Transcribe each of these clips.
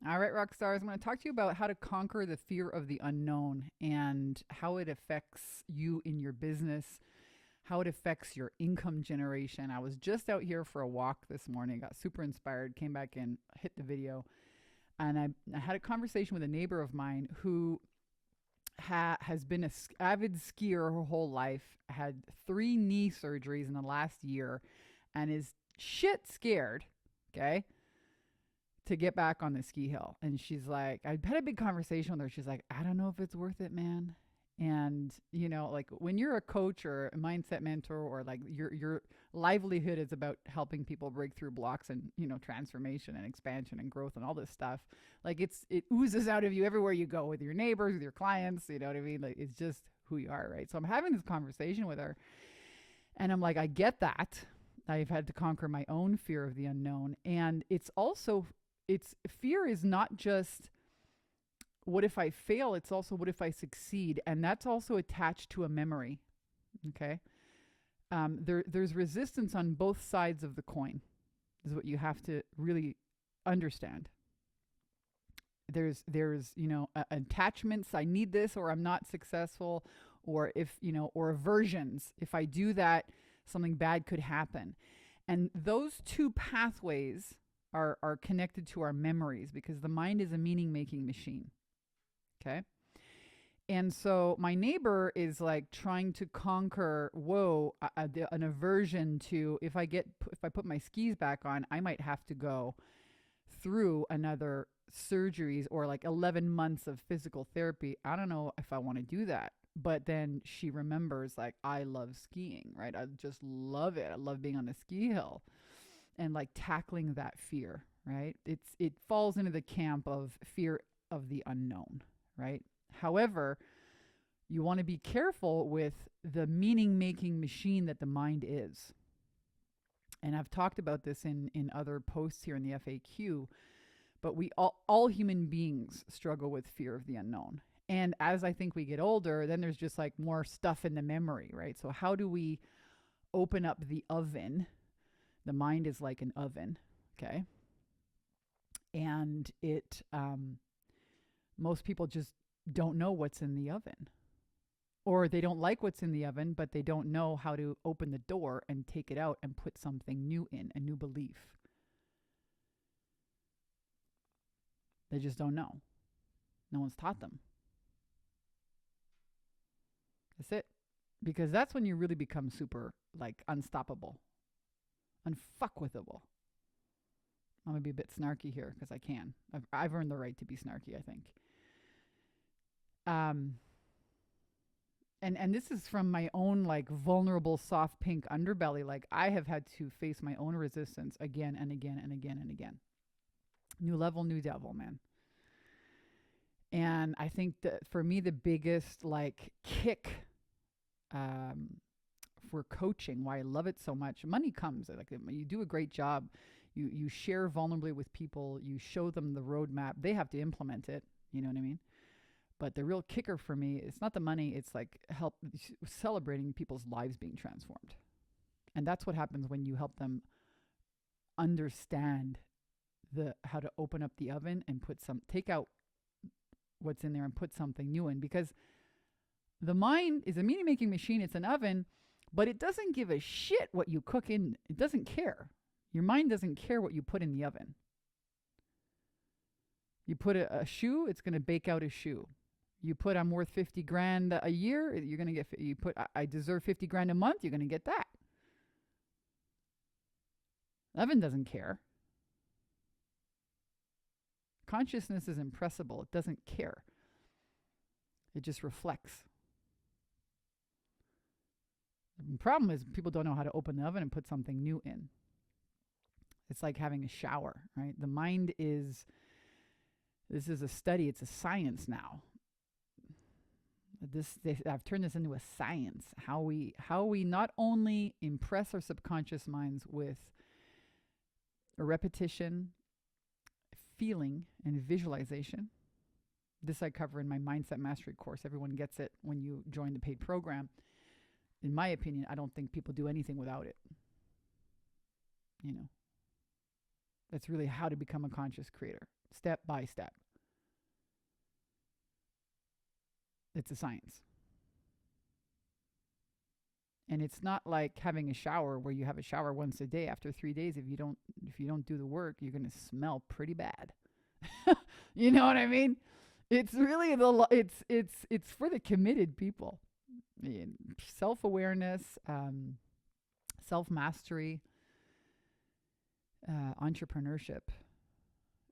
All right, rock stars, I'm going to talk to you about how to conquer the fear of the unknown and how it affects you in your business, how it affects your income generation. I was just out here for a walk this morning, got super inspired, came back in, hit the video, and I had a conversation with a neighbor of mine who has been an avid skier her whole life, had 3 knee surgeries in the last year, and is shit scared, okay, to get back on the ski hill. And she's like, I had a big conversation with her. She's like, I don't know if it's worth it, man. And like when you're a coach or a mindset mentor, or like your livelihood is about helping people break through blocks and transformation and expansion and growth and all this stuff, like it oozes out of you everywhere you go, with your neighbors, with your clients, you know what I mean? Like it's just who you are, right? So I'm having this conversation with her, and I'm like, I get that. I've had to conquer my own fear of the unknown. And it's fear is not just what if I fail, it's also what if I succeed. And that's also attached to a memory. Okay. There's resistance on both sides of the coin, is what you have to really understand. There's attachments. I need this, or I'm not successful, or or aversions. If I do that, something bad could happen. And those two pathways are connected to our memories, because the mind is a meaning making machine. Okay. And so my neighbor is like trying to conquer, an aversion to, if I put my skis back on, I might have to go through another surgeries or like 11 months of physical therapy. I don't know if I want to do that. But then she remembers, like, I love skiing, right? I just love it. I love being on the ski hill and like tackling that fear, right? It falls into the camp of fear of the unknown, right? However, you want to be careful with the meaning making machine that the mind is. And I've talked about this in other posts here in the FAQ, but we all human beings struggle with fear of the unknown. And as I think we get older, then there's just like more stuff in the memory, right? So how do we open up the oven? The mind is like an oven, okay? And most people just don't know what's in the oven. Or they don't like what's in the oven, but they don't know how to open the door and take it out and put something new in, a new belief. They just don't know. No one's taught them. That's it. Because that's when you really become super, like, unstoppable, unfuckwithable. I'm going to be a bit snarky here because I can. I've earned the right to be snarky, I think. And this is from my own, like, vulnerable, soft pink underbelly. Like, I have had to face my own resistance again and again and again and again. New level, new devil, man. And I think that for me, the biggest, like, kick for coaching, why I love it so much, money comes. Like, you do a great job. You share vulnerably with people. You show them the roadmap. They have to implement it. You know what I mean? But the real kicker for me, it's not the money. It's like celebrating people's lives being transformed. And that's what happens when you help them understand how to open up the oven and take out what's in there and put something new in. Because the mind is a meaning making machine. It's an oven, but it doesn't give a shit what you cook in. It doesn't care. Your mind doesn't care what you put in the oven. You put a shoe, it's going to bake out a shoe. You put, I'm worth 50 grand a year, you're going to get, you put, I deserve 50 grand a month, you're going to get that. Oven doesn't care. Consciousness is impressible. It doesn't care. It just reflects. The problem is people don't know how to open the oven and put something new in. It's like having a shower, right? The mind this is a study. It's a science now. I've turned this into a science. How we not only impress our subconscious minds with a repetition, feeling, and visualization. This I cover in my Mindset Mastery course. Everyone gets it when you join the paid program. In my opinion, I don't think people do anything without it. That's really how to become a conscious creator. step by step. It's a science. And it's not like having a shower where you have a shower once a day. After 3 days, if you don't do the work, you're going to smell pretty bad. You know what I mean? It's really it's for the committed people. Self-awareness, self-mastery, entrepreneurship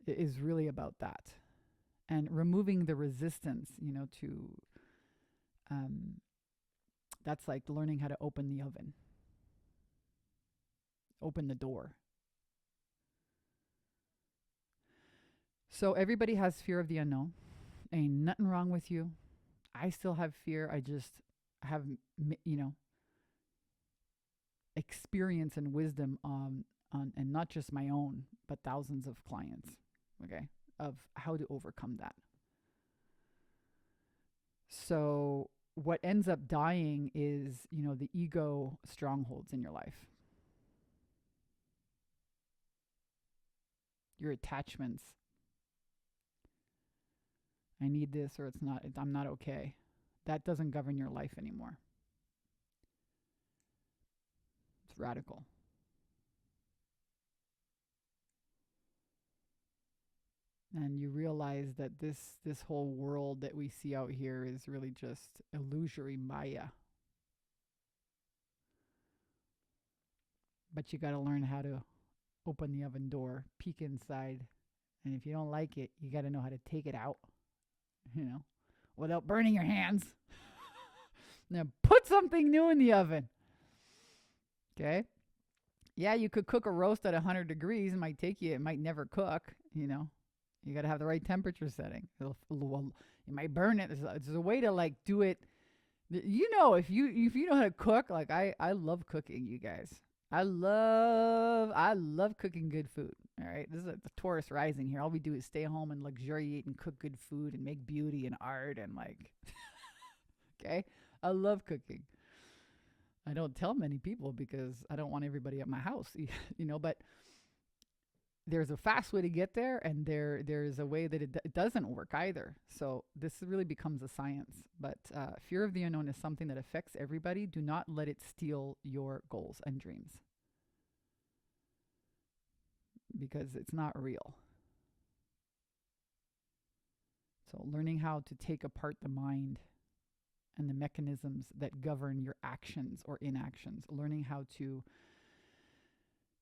is really about that, and removing the resistance. To that's like learning how to open the oven, open the door. So everybody has fear of the unknown. Ain't nothing wrong with you. I still have fear. I just have, experience and wisdom on and not just my own, but thousands of clients, okay, of how to overcome that. So what ends up dying is, the ego strongholds in your life, your attachments. I need this, or I'm not okay. That doesn't govern your life anymore. It's radical. And you realize that this whole world that we see out here is really just illusory Maya. But you got to learn how to open the oven door, peek inside, and if you don't like it, you got to know how to take it out, without burning your hands. Now put something new in the oven. Okay? Yeah, you could cook a roast at 100 degrees. It might never cook, You got to have the right temperature setting. You might burn it. There's a way to like do it. If you know how to cook, like I love cooking, you guys. I love cooking good food. All right, this is the Taurus rising here. All we do is stay home and luxuriate and cook good food and make beauty and art and like. Okay, I love cooking. I don't tell many people because I don't want everybody at my house, But there's a fast way to get there, and there's a way that it doesn't work either. So this really becomes a science. But fear of the unknown is something that affects everybody. Do not let it steal your goals and dreams, because it's not real. So learning how to take apart the mind and the mechanisms that govern your actions or inactions, learning how to.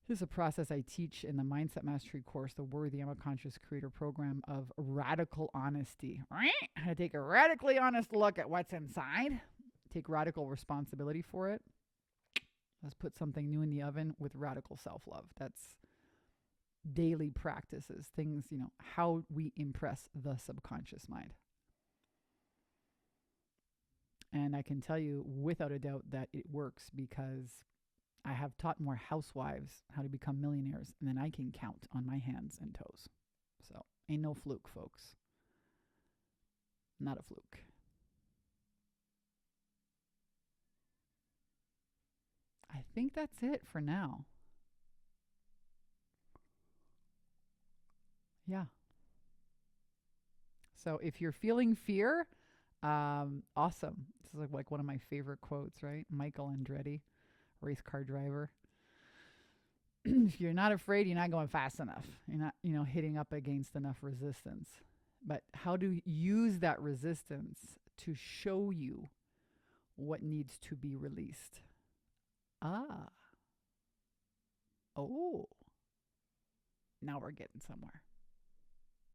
This is a process I teach in the Mindset Mastery course, the Worthy I'm a Conscious Creator program, of radical honesty. How to take a radically honest look at what's inside, take radical responsibility for it. Let's put something new in the oven with radical self-love. That's daily practices, things, how we impress the subconscious mind. And I can tell you without a doubt that it works, because I have taught more housewives how to become millionaires than I can count on my hands and toes. So ain't no fluke, folks. Not a fluke. I think that's it for now. Yeah. So if you're feeling fear, awesome. This is like one of my favorite quotes, right? Michael Andretti, race car driver. If you're not afraid, you're not going fast enough. You're not, hitting up against enough resistance. But how to use that resistance to show you what needs to be released. Oh. Now we're getting somewhere.